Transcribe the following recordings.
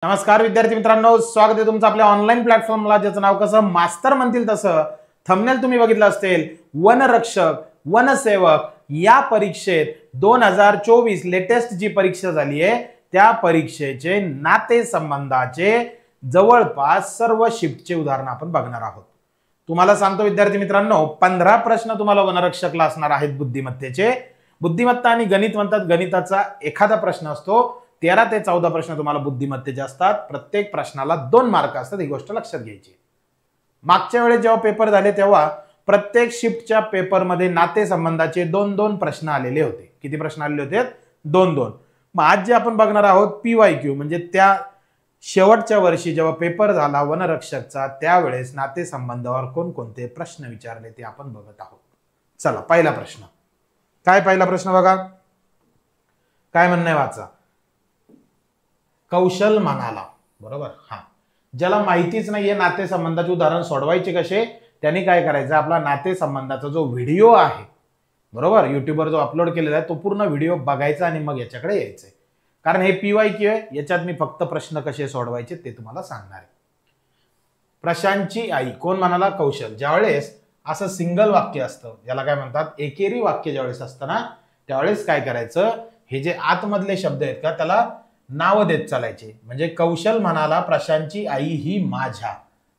नमस्कार विद्यार्थी मित्रांनो, स्वागत आहे तुमचं आपल्या ऑनलाईन प्लॅटफॉर्मला, ज्याचं नाव कसं मास्तर म्हणतील तसं. थंबनेल तुम्ही बघितलं असेल. वनरक्षक वनसेवक या परीक्षेत 2024 लेटेस्ट जी परीक्षा झाली आहे त्या परीक्षेचे नातेसंबंधाचे जवळपास सर्व शिफ्टचे उदाहरण आपण बघणार आहोत. तुम्हाला सांगतो विद्यार्थी मित्रांनो, 15 प्रश्न तुम्हाला वनरक्षकला असणार आहेत बुद्धिमत्तेचे. बुद्धिमत्ता आणि गणित म्हणतात, गणिताचा एखादा प्रश्न असतो. 13 ते 14 प्रश्न तुम्हाला बुद्धिमत्तेचे असतात. प्रत्येक प्रश्नाला 2 मार्क असतात, ही गोष्ट लक्षात घ्यायची. मागच्या वेळेस जेव्हा पेपर झाले तेव्हा प्रत्येक शिफ्टच्या पेपरमध्ये नातेसंबंधाचे 2-2 प्रश्न आलेले होते. किती प्रश्न आलेले होते? 2-2. मग आज जे आपण बघणार आहोत PYQ, म्हणजे त्या शेवटच्या वर्षी जेव्हा पेपर झाला वनरक्षकचा त्यावेळेस नातेसंबंधावर कोणकोणते प्रश्न विचारले ते आपण बघत आहोत. चला, पहिला प्रश्न काय? पहिला प्रश्न बघा, काय म्हणणं वाचा. कौशल म्हणाला, बरोबर. ज्याला माहितीच नाहीये नातेसंबंधाचे उदाहरण सोडवायचे कसे, त्यांनी काय करायचं, आपला नातेसंबंधाचा जो व्हिडिओ आहे, बरोबर, युट्यूबवर जो अपलोड केलेला आहे तो पूर्ण व्हिडिओ बघायचा आणि मग याच्याकडे यायचंय. कारण हे PYQ आहे, याच्यात मी फक्त प्रश्न कसे सोडवायचे ते तुम्हाला सांगणार आहे. प्रशांतची आई कोण म्हणाला? कौशल. ज्यावेळेस असं सिंगल वाक्य असतं, ज्याला काय म्हणतात एकेरी वाक्य, ज्यावेळेस असतं ना त्यावेळेस काय करायचं, हे जे आतमधले शब्द आहेत का त्याला नाव देत चालायचे. म्हणजे कौशल म्हणाला प्रशांतची आई ही माझ्या,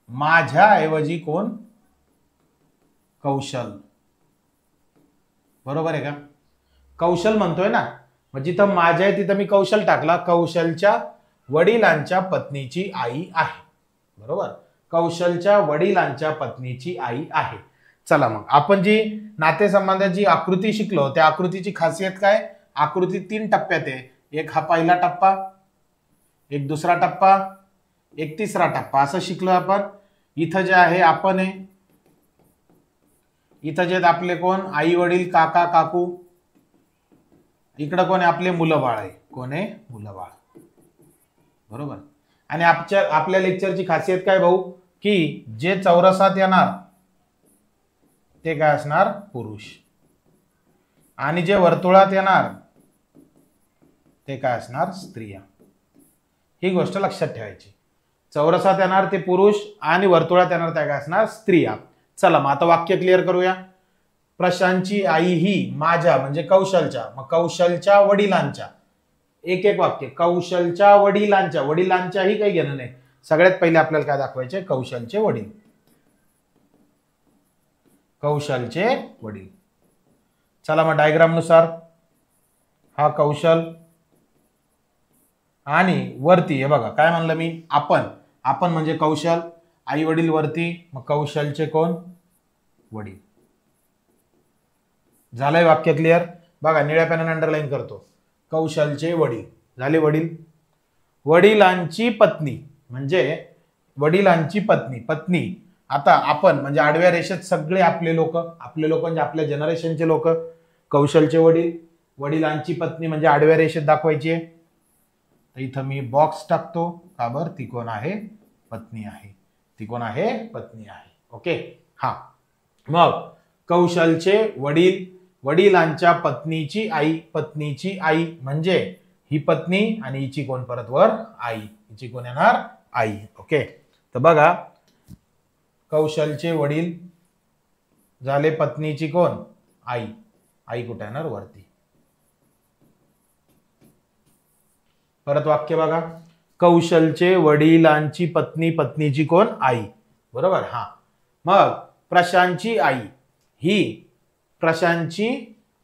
माझ्या ऐवजी कोण? कौशल. बरोबर आहे का? कौशल म्हणतोय ना, मग जिथं माझ्या आहे तिथं मी कौशल टाकला. कौशलच्या वडिलांच्या पत्नीची आई आहे, बरोबर. कौशलच्या वडिलांच्या पत्नीची आई आहे. चला मग आपण जी नातेसंबंधाची आकृती शिकलो त्या आकृतीची खासियत काय? आकृती 3 टप्प्यात आहे. एक हा पहिला टप्पा, एक दुसरा टप्पा, एक तिसरा टप्पा, असं शिकलो आपण. इथं जे आहे आपण आहे, इथं जे आपले कोण? आई वडील, काका काकू. इकडं कोण आहे? आपले मुलं बाळ आहे. कोण आहे? मुलं बाळ, बरोबर. आणि आपल्या लेक्चरची खासियत काय भाऊ, की जे चौरसात येणार ते काय असणार? पुरुष. आणि जे वर्तुळात येणार ते काय असणार? स्त्रिया. ही गोष्ट लक्षात ठेवायची. चौरसात येणार ते पुरुष आणि वर्तुळात येणार त्या काय असणार? स्त्रिया. चला मग आता वाक्य क्लिअर करूया. प्रशांतची आई ही माझ्या म्हणजे कौशलच्या, मग कौशलच्या वडिलांच्या. एक एक वाक्य. कौशलच्या वडिलांच्या, वडिलांच्याही काही घेणं नाही. सगळ्यात पहिले आपल्याला काय दाखवायचे? कौशलचे वडील. कौशलचे वडील. चला मग डायग्राम नुसार हा कौशल आणि वरती हे बघा काय म्हणलं मी, आपण. आपण म्हणजे कौशल, आई वडील वरती, मग कौशलचे कोण? वडील. झालंय वाक्य क्लिअर? बघा निळ्या पेनाने अंडरलाईन करतो. कौशलचे वडील झाले. वडील. वडिलांची पत्नी म्हणजे वडिलांची पत्नी. पत्नी. आता आपण म्हणजे आडव्या रेषेत सगळे आपले लोक, आपले लोक म्हणजे आपल्या जनरेशनचे लोक. कौशलचे वडील, वडिलांची पत्नी म्हणजे आडव्या रेषेत दाखवायची आहे. इथं मी बॉक्स टाकतो. का बर? ती कोण आहे? पत्नी आहे. ती कोण आहे? पत्नी आहे. ओके. हा, मग कौशलचे वडील, वडिलांच्या पत्नीची आई. पत्नीची आई म्हणजे ही पत्नी आणि हिची कोण परत वर? आई. हिची कोण येणार? आई. ओके. तर बघा कौशलचे वडील झाले, पत्नीची कोण? आई. आई कुठे येणार? वरती. परत वाक्य बघा. कौशलचे वडिलांची पत्नी, पत्नीची कोण? आई. बरोबर. हा, मग प्रशांतची आई ही, प्रशांतची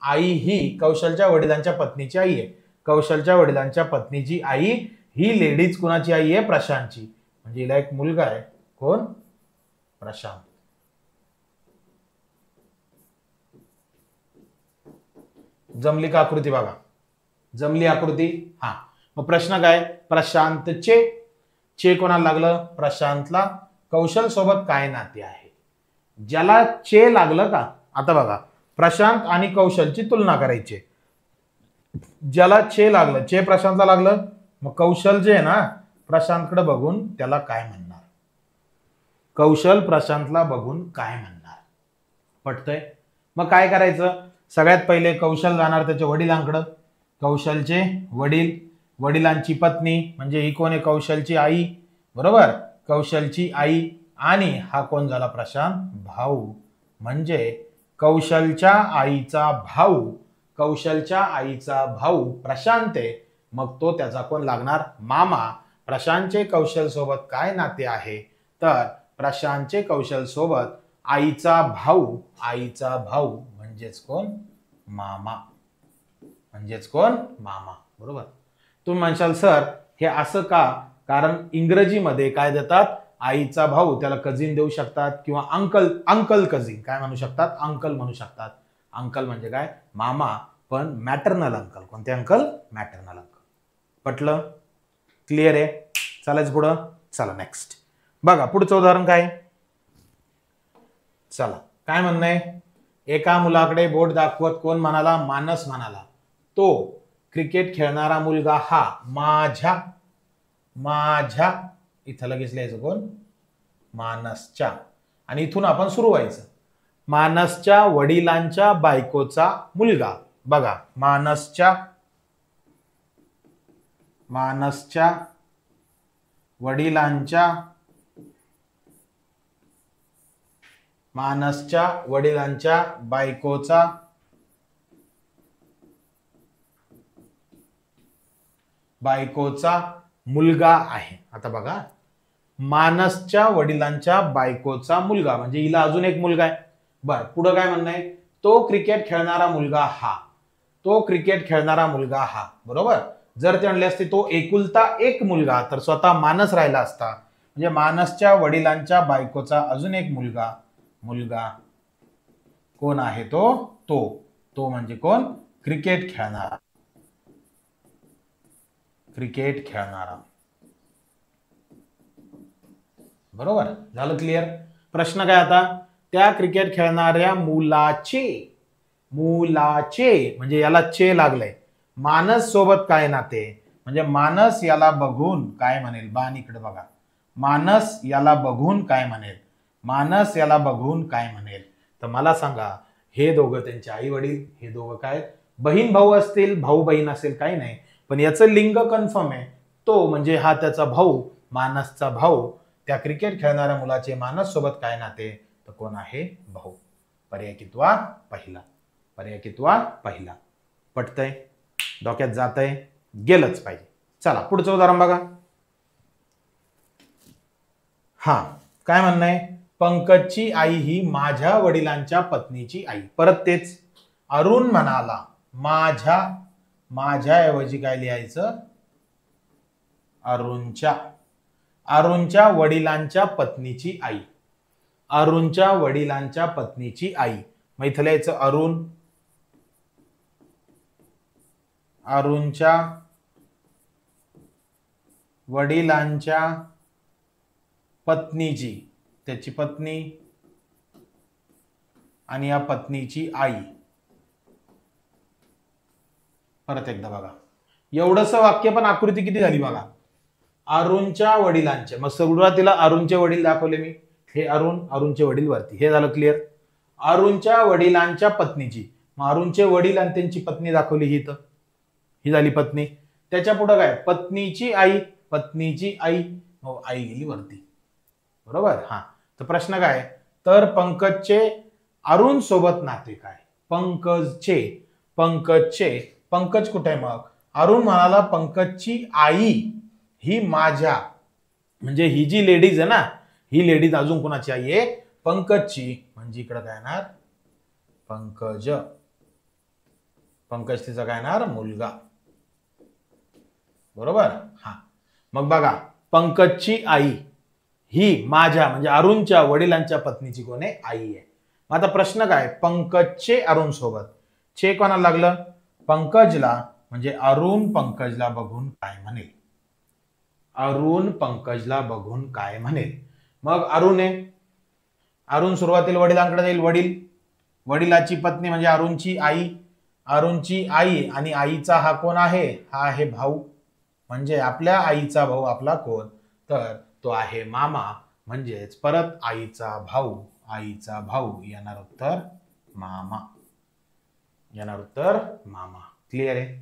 आई ही कौशलच्या वडिलांच्या पत्नीची आई आहे. कौशलच्या वडिलांच्या पत्नीची आई ही लेडीज कुणाची आई आहे? प्रशांतची. म्हणजे हिला एक मुलगा आहे. कोण? प्रशांत. जमली का आकृती? बघा जमली आकृती. हा, मग प्रश्न काय? प्रशांतचे, चे कोणाला लागलं? प्रशांतला. कौशल सोबत काय नाते आहे? ज्याला चे लागलं का, आता बघा प्रशांत आणि कौशलची तुलना करायची. ज्याला चे लागलं, चे प्रशांतला लागलं, मग कौशल जे आहे ना प्रशांतकडे बघून त्याला काय म्हणणार? कौशल प्रशांतला बघून काय म्हणणार? पटतंय? मग काय करायचं? सगळ्यात पहिले कौशल जाणार त्याच्या वडिलांकडे. कौशलचे वडील वडिलांची पत्नी म्हणजे ही कोण आहे, कौशलची आई, बरोबर, कौशलची आई. आणि हा कोण झाला, प्रशांत, भाऊ. म्हणजे कौशलच्या आईचा भाऊ, कौशलच्या आईचा भाऊ प्रशांत आहे, मग तो त्याचा कोण लागणार, मामा. प्रशांतचे कौशल सोबत काय नाते आहे, तर प्रशांतचे कौशल सोबत आईचा भाऊ, आईचा भाऊ म्हणजेच कोण, मामा, म्हणजेच कोण, मामा. बरोबर. तुम्ही म्हणशाल सर हे असं का, कारण इंग्रजीमध्ये काय देतात, आईचा भाऊ त्याला कझिन देऊ शकतात किंवा अंकल, अंकल कझिन काय म्हणू शकतात, अंकल म्हणू शकतात. अंकल म्हणजे काय, मामा, पण मॅटर्नल अंकल. कोणते अंकल, मॅटर्नल अंकल. पटलं, क्लिअर आहे. चालायचं पुढं. चला नेक्स्ट बघा, पुढचं उदाहरण काय. चला काय म्हणणं आहे, एका मुलाकडे बोट दाखवत कोण म्हणाला, मानस म्हणाला, तो क्रिकेट खेळणारा मुलगा हा माझ्या, माझ्या, इथं लगेच लिहायचं कोण, मानसच्या. आणि इथून आपण सुरू व्हायचं, मानसच्या वडिलांच्या बायकोचा मुलगा. बघा, मानसच्या, मानसच्या वडिलांच्या, मानसच्या वडिलांच्या बायकोचा मुलगा आहे. आता बघा, मानसच्या वडिलांच्या बायकोचा मुलगा म्हणजे हिला अजून एक मुलगा आहे. बर, पुढे काय म्हणणं आहे, तो क्रिकेट खेळणारा मुलगा हा, तो क्रिकेट खेळणारा मुलगा हा. बरोबर. जर ते म्हणले असते तो एकुलता एक मुलगा, तर स्वतः मानस राहिला असता. म्हणजे मानसच्या वडिलांच्या बायकोचा अजून एक मुलगा, मुलगा कोण आहे, तो म्हणजे कोण, क्रिकेट खेळणारा, क्रिकेट खेळणारा. बरोबर झालं, क्लिअर. प्रश्न काय आता, त्या क्रिकेट खेळणाऱ्या मुलाचे, मुलाचे म्हणजे याला चे लागलंय, मानस सोबत काय नाते, म्हणजे मानस याला बघून काय म्हणेल, बाण इकडे बघा, मानस याला बघून काय म्हणेल, मानस याला बघून काय म्हणेल. तर मला सांगा, हे दोघं त्यांचे आई वडील, हे दोघं काय बहीण भाऊ असतील, भाऊ बहीण असेल काही नाही, पण याचं लिंग कन्फर्म आहे, तो म्हणजे हा त्याचा भाऊ, मानसचा भाऊ. त्या क्रिकेट खेळणाऱ्या मुलाचे मानस सोबत काय नाते, तर कोण आहे, भाऊ. पर्याय कितवा, पहिला. पर्याय कितवा, पहिला. पटतंय, डोक्यात जातंय, गेलंच पाहिजे. चला पुढचं उदाहरण बघा. हा काय म्हणणं आहे, पंकजची आई ही माझ्या वडिलांच्या पत्नीची आई. परत तेच, अरुण म्हणाला माझ्या, माझ्या ऐवजी काय लिहायचं, अरुणच्या, अरुणच्या वडिलांच्या पत्नीची आई, अरुणच्या वडिलांच्या पत्नीची आई. मग इथं लिहायचं अरुण, अरुणच्या वडिलांच्या पत्नीची, त्याची पत्नी आणि या पत्नीची आई. परत एकदा बघा, एवढंच वाक्य पण आकृती किती झाली बघा, अरुणच्या वडिलांचे. मग सुरुवातीला अरुणचे वडील दाखवले मी, हे अरुण, अरुणचे वडील वरती, हे झालं क्लिअर. अरुणच्या वडिलांच्या पत्नीची, मग अरुणचे वडील आणि त्यांची पत्नी दाखवली, ही तर ही झाली पत्नी. त्याच्या पुढे काय, पत्नीची आई, पत्नीची आई, हो आई गेली वरती. बरोबर. हा, तर प्रश्न काय, तर पंकजचे अरुण सोबत नाते काय, पंकजचे, पंकजचे, पंकज कुठे आहे, मग अरुण म्हणाला पंकजची आई ही माझ्या, म्हणजे ही जी लेडीज आहे ना, ही लेडीज अजून कोणाची आई आहे, पंकजची. म्हणजे इकडे काय येणार, पंकज, पंकज तिचा काय येणार, मुलगा. बरोबर. हा, मग बघा, पंकजची आई ही माझ्या म्हणजे अरुणच्या वडिलांच्या पत्नीची कोण आहे, आई आहे. मग आता प्रश्न काय, पंकजचे अरुण सोबत, चे कोणाला लागलं, पंकजला. म्हणजे अरुण पंकजला बघून काय म्हणेल, अरुण पंकजला बघून काय म्हणेल. मग अरुण आहे, अरुण सुरुवातीला वडिलांकडे जाईल, वडील, वडिलाची पत्नी म्हणजे अरुणची आई, अरुणची आई आणि आईचा हा कोण आहे, हा आहे भाऊ. म्हणजे आपल्या आईचा भाऊ आपला कोण, तर तो आहे मामा. म्हणजेच परत आईचा भाऊ, आईचा भाऊ, येणार उत्तर मामा, येणार उत्तर मामा. क्लिअर आहे,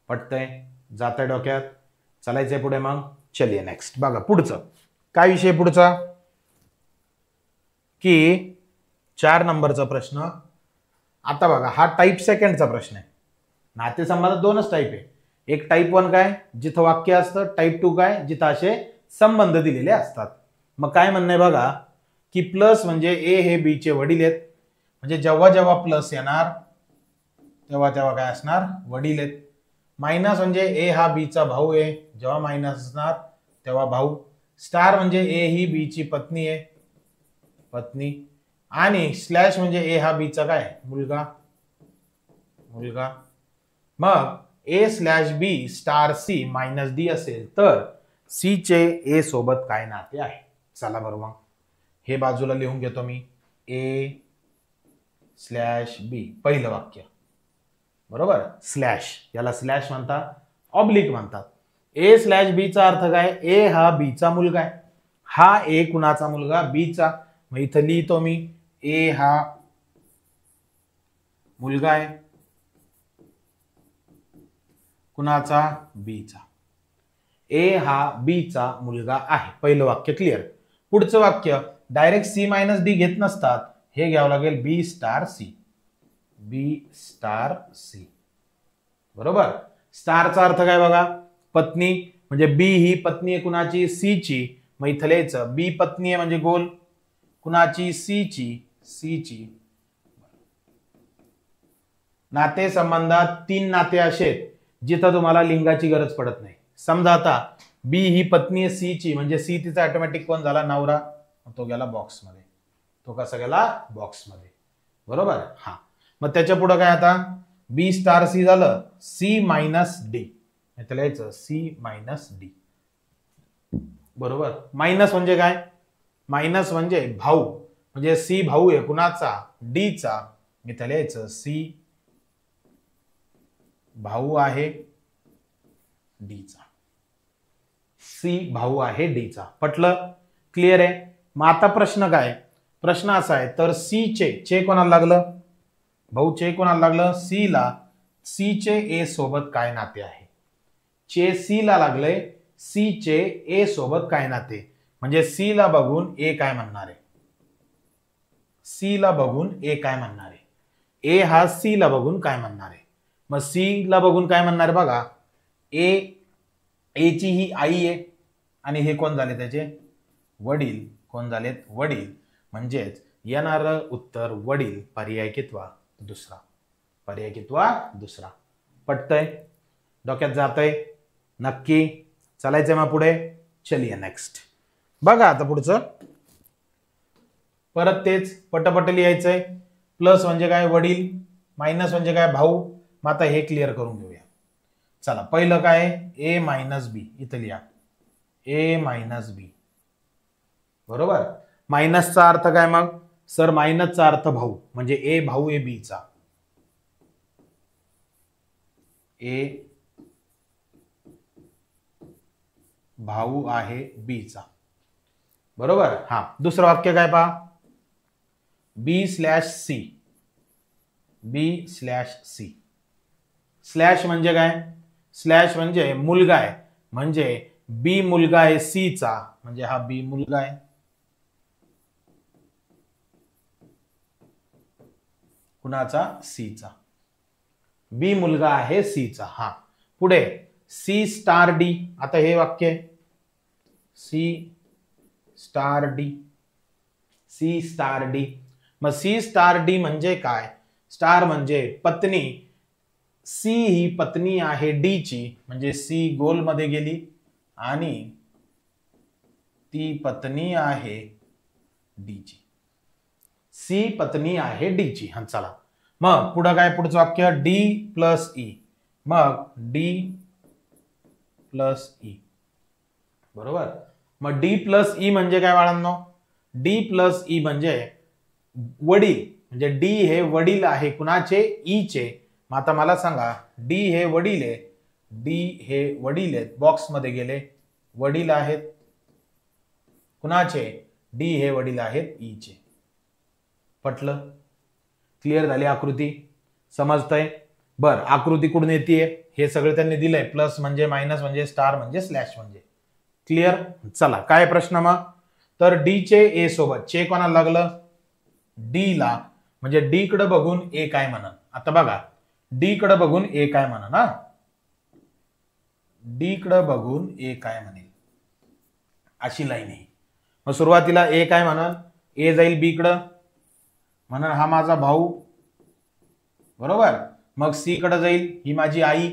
पटतंय, जातंय डोक्यात? चालायचंय पुढे मग? चलिए नेक्स्ट. बघा पुढचं काय विषय पुढचा की 4 नंबरचा प्रश्न. आता बघा हा टाईप सेकंडचा प्रश्न आहे. नातेसंबंधात दोनच टाईप आहे. एक टाईप 1 काय जिथं वाक्य असतं, टाईप 2 काय जिथं असे संबंध दिलेले असतात. मग काय म्हणणं आहे बघा की प्लस म्हणजे ए हे बी चे वडील आहेत. म्हणजे जेव्हा जेव्हा प्लस येणार तेव्हा तेव्हा काय असणार? वडील आहेत. मायनस म्हणजे ए हा बी चा भाऊ आहे. जेव्हा मायनस असणार तेव्हा भाऊ. स्टार म्हणजे ए ही बी ची पत्नी आहे, पत्नी. आणि स्लॅश म्हणजे ए हा बी चा काय? मुलगा, मुलगा. मग ए स्लॅश बी स्टार सी मायनस डी असेल तर सी चे ए सोबत काय नाते आहे? चला बरोबर हे बाजूला लिहून घेतो मी. ए स्लॅश बी पहिलं वाक्य बरोबर. स्लॅश याला स्लॅश म्हणतात, ऑब्लिक म्हणतात. ए स्लॅश बी चा अर्थ काय? ए हा बी चा मुलगा आहे. हा ए कुणाचा मुलगा? बी चा. मग इथं लिहितो मी ए हा मुलगा आहे कुणाचा? बी चा. ए हा बी चा मुलगा आहे. पहिलं वाक्य क्लिअर. पुढचं वाक्य डायरेक्ट सी मायनस डी घेत नसतात, हे घ्यावं लागेल बी स्टार सी. बी स्टार सी बरोबर. स्टारचा अर्थ काय बघा? पत्नी. म्हणजे बी ही पत्नी आहे कुणाची? सी ची. मग इथं लिहायचं बी पत्नी आहे म्हणजे गोल कुणाची? सी ची. सी ची. नाते संबंधात 3 नाते असे जिथं तुम्हाला लिंगाची गरज पडत नाही. समजा आता बी ही पत्नी आहे सी ची, म्हणजे सी तिचा ऑटोमॅटिक कोण झाला? नवरा. तो गेला बॉक्स मध्ये. तो कसा गेला? बॉक्स मध्ये बरोबर. हा मग त्याच्या पुढे काय आता? बी स्टार सी झालं सी मायनस डी. त्याला यायचं सी मायनस डी बरोबर. मायनस म्हणजे काय? मायनस म्हणजे भाऊ. म्हणजे सी भाऊ आहे कुणाचा? डी चा. मी त्याला यायचं सी भाऊ आहे डी चा. सी भाऊ आहे डी चा. पटलं? क्लिअर आहे. मग आता प्रश्न काय? प्रश्न असा आहे तर सी चे कोणाला लागलं? भाऊ चे कोणाला लागलं? सी ला. सी चे ए सोबत काय नाते आहे? चे सी ला लागले. सी चे ए सोबत काय नाते? म्हणजे सी ला बघून ए काय म्हणणार आहे? सी ला बघून ए काय म्हणणार आहे? ए हा सी ला बघून काय म्हणणार आहे? मग सी ला बघून काय म्हणणार बघा? ए ची ही आई आहे आणि हे कोण झाले? त्याचे वडील. कोण झालेत? वडील. म्हणजेच येणार उत्तर वडील. पर्याय कितवा? दुसरा. पर्याय कितवा? दुसरा. पटतंय? डोक्यात जातंय? नक्की. चालायचंय मग पुढे. चलिए नेक्स्ट. बघा आता पुढचं परत तेच पटपट लिहायचंय. प्लस म्हणजे काय? वडील. मायनस म्हणजे काय? भाऊ. मग आता हे क्लिअर करून घेऊया. चला पहिलं काय? ए मायनस बी. इथं लिहा ए मायनस बी बरोबर. मायनसचा अर्थ काय मग? सर मायनसचा अर्थ भाऊ. म्हणजे ए भाऊ ए बी चा. ए भाऊ आहे बी चा बरोबर. हा दुसरं वाक्य काय पहा? बी स्लॅश सी. बी स्लॅश सी. स्लॅश म्हणजे काय? स्लॅश म्हणजे मुलगा आहे. म्हणजे बी मुलगा आहे सी चा. म्हणजे हा बी मुलगा आहे कुणाचा? सी चा. बी मुलगा आहे सी चा. हा पुढे सी स्टार डी. आता हे वाक्य C star D. C star D. मग सी स्टार डी म्हणजे काय? स्टार म्हणजे पत्नी. सी ही पत्नी आहे डी ची. म्हणजे सी गोल मध्ये गेली आणि ती पत्नी आहे डी ची. सी पत्नी आहे डी ची. हा चला मग पुढं काय? पुढचं वाक्य डी प्लस ई. मग डी प्लस ई बरोबर. मग डी प्लस ई म्हणजे काय बाळांनो? डी प्लस ई म्हणजे वडील. म्हणजे डी हे वडील आहे कुणाचे? ई चे. मग आता मला सांगा डी हे वडील आहे. डी हे वडील आहेत. बॉक्स मध्ये गेले. वडील आहेत कुणाचे? डी हे वडील आहेत ई चे. पटलं? क्लिअर झाली आकृती? समजतंय? बर, आकृती कुठून येते हे सगळं त्यांनी दिलंय, प्लस म्हणजे मायनस म्हणजे स्टार म्हणजे स्लॅश म्हणजे. क्लिअर. चला काय प्रश्न मग, तर डी चे ए सोबत, चे कोणाला लागलं, डी ला, म्हणजे डी कडे बघून ए काय म्हणा. आता बघा, डी कडे बघून ए काय म्हणा ना, डी कडे बघून ए काय म्हणेल, अशी लाईन आहे. मग सुरुवातीला ए काय म्हणा, ए जाईल बी कडे, म्हणा हा माझा भाऊ, बरोबर. मग सी कडे जाईल, ही माझी आई,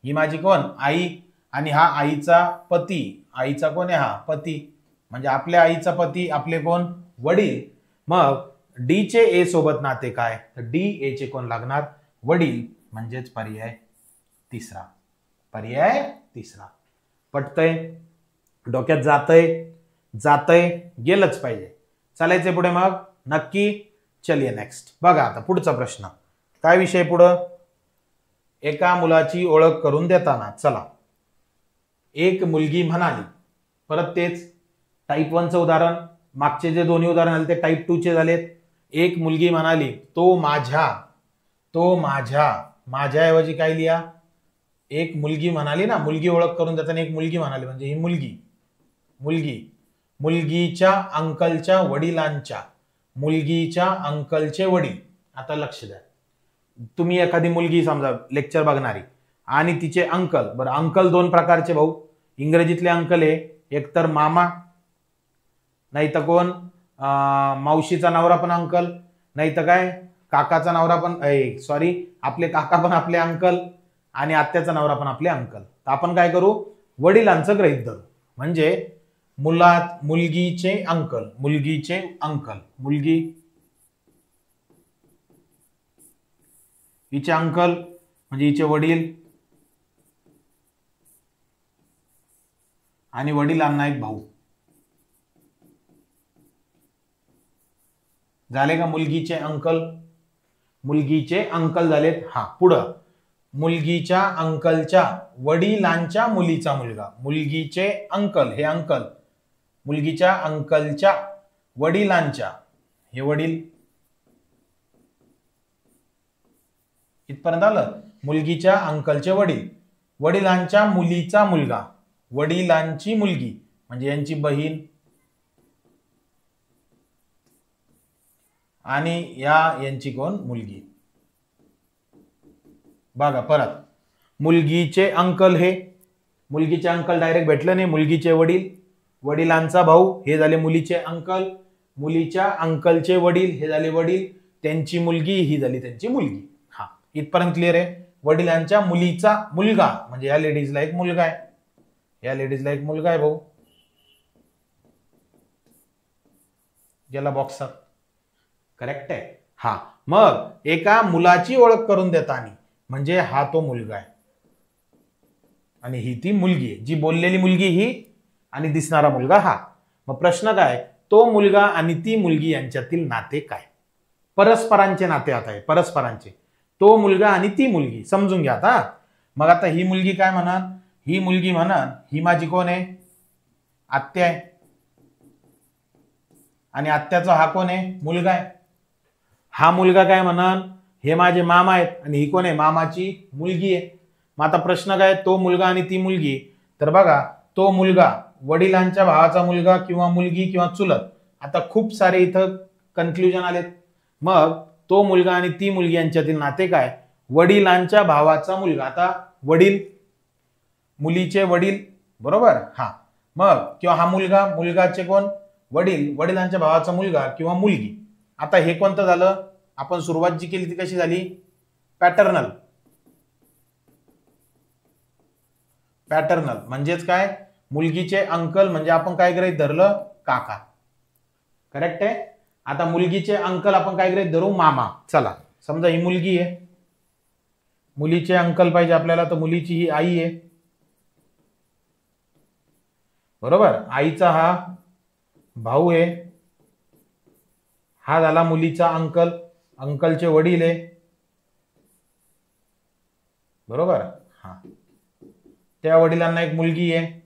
ही माझी कोण, आई, आणि हा आईचा पती, आईचा कोण आहे, हा पती, म्हणजे आपल्या आईचा पती आपले कोण, वडील. मग डी चे ए सोबत नाते काय, तर डी ए चे कोण लागणार, वडील, म्हणजेच पर्याय तिसरा, पर्याय तिसरा. पटतय, डोक्यात जातय, गेलंच पाहिजे. चालायचंय पुढे मग नक्की. चलिए नेक्स्ट बघा. आता पुढचा प्रश्न काय विषय पुढं, एका मुलाची ओळख करून देताना. चला, एक मुलगी म्हणाली, परत तेच टाईप 1चं उदाहरण, मागचे जे दोन्ही उदाहरण आले ते टाईप 2चे झालेत. एक मुलगी म्हणाली, तो माझ्या ऐवजी काय लिहा, एक मुलगी म्हणाली ना, मुलगी ओळख करून देताना एक मुलगी म्हणाली म्हणजे ही मुलगीच्या अंकलच्या वडिलांच्या, मुलगीच्या अंकलचे वडील. आता लक्ष द्या, तुम्ही एखादी मुलगी समजा लेक्चर बघणारी आणि तिचे अंकल, बरं अंकल दोन प्रकारचे भाऊ, इंग्रजीतले अंकल आहे, एक तर मामा, नाही तर कोण मावशीचा नवरा पण अंकल, नाही तर काय काकाचा नवरा पण, सॉरी आपले काका पण आपले अंकल, आणि आत्याचा नवरा पण आपले अंकल. तर आपण काय करू, वडिलांचं गृहीत धरू, म्हणजे मुलगीचे अंकल, मुलगी हिचे अंकल म्हणजे हिचे वडील, आणि वडिलांना एक भाऊ. झाले का मुलगीचे अंकल झालेत. हा, पुढं मुलगीच्या अंकलच्या वडिलांच्या मुलीचा मुलगा, मुलगीचे अंकल हे अंकल, मुलगीच्या अंकलच्या वडिलांच्या हे वडील, इथपर्यंत आलं. मुलगीच्या अंकलचे वडील, वडिलांच्या मुलीचा मुलगा, वडिलांची मुलगी म्हणजे यांची बहीण, आणि यांची कोण, मुलगी. बघा परत, मुलगीचे अंकल, हे मुलगीचे अंकल डायरेक्ट भेटलं नाही, मुलगीचे वडील, वडिलांचा भाऊ हे झाले मुलीचे अंकल, मुलीच्या अंकलचे वडील हे झाले वडील, त्यांची मुलगी ही झाली त्यांची मुलगी. हा, इथपर्यंत क्लिअर आहे. वडिलांच्या मुलीचा मुलगा म्हणजे या लेडीजला एक मुलगा आहे, भाऊ, गेला बॉक्सात, करेक्ट आहे. हा, मग एका मुलाची ओळख करून देताना म्हणजे हा तो मुलगा आहे आणि ही ती मुलगी आहे, जी बोललेली मुलगी ही आणि दिसणारा मुलगा हा. मग प्रश्न काय, तो मुलगा आणि ती मुलगी यांच्यातील नाते काय, परस्परांचे नाते. आता आहे परस्परांचे, तो मुलगा आणि ती मुलगी समजून घ्या आता. मग आता ही मुलगी काय म्हणा, ही मुलगी म्हणा ही माझी कोण आहे, आत्या आहे, आणि आत्याचा हा कोण आहे, मुलगा आहे. हा मुलगा काय म्हणा, हे माझे मामा आहेत, आणि ही कोण आहे, मामाची मुलगी आहे. मग आता प्रश्न काय, तो मुलगा आणि ती मुलगी, तर बघा तो मुलगा वडिलांच्या भावाचा मुलगा किंवा मुलगी किंवा चुलत. आता खूप सारे इथं कन्फ्युजन आलेत. मग तो मुलगा आणि ती मुलगी यांच्यातील नाते काय, वडिलांच्या भावाचा मुलगा. आता वडील, मुलीचे वडील, बरोबर. हा, मग किंवा हा मुलगाचे कोण, वडील, वडिलांच्या भावाचा मुलगा किंवा मुलगी. आता हे कोणतं झालं, आपण सुरुवात जी केली ती कशी झाली, पॅटर्नल म्हणजेच काय, मुलगीचे अंकल म्हणजे आपण काय गृहीत धरलं, काका, करेक्ट आहे. आता मुलगीचे अंकल आपण काय गृहीत धरू, मामा. चला, समजा ही मुलगी आहे, मुलीचे अंकल पाहिजे आपल्याला, तर मुलीची ही आई आहे, बरोबर. आईचा हा भाऊ आहे, हा झाला मुलीचा अंकल, अंकलचे वडील आहे, बरोबर. हा, त्या वडिलांना एक मुलगी आहे,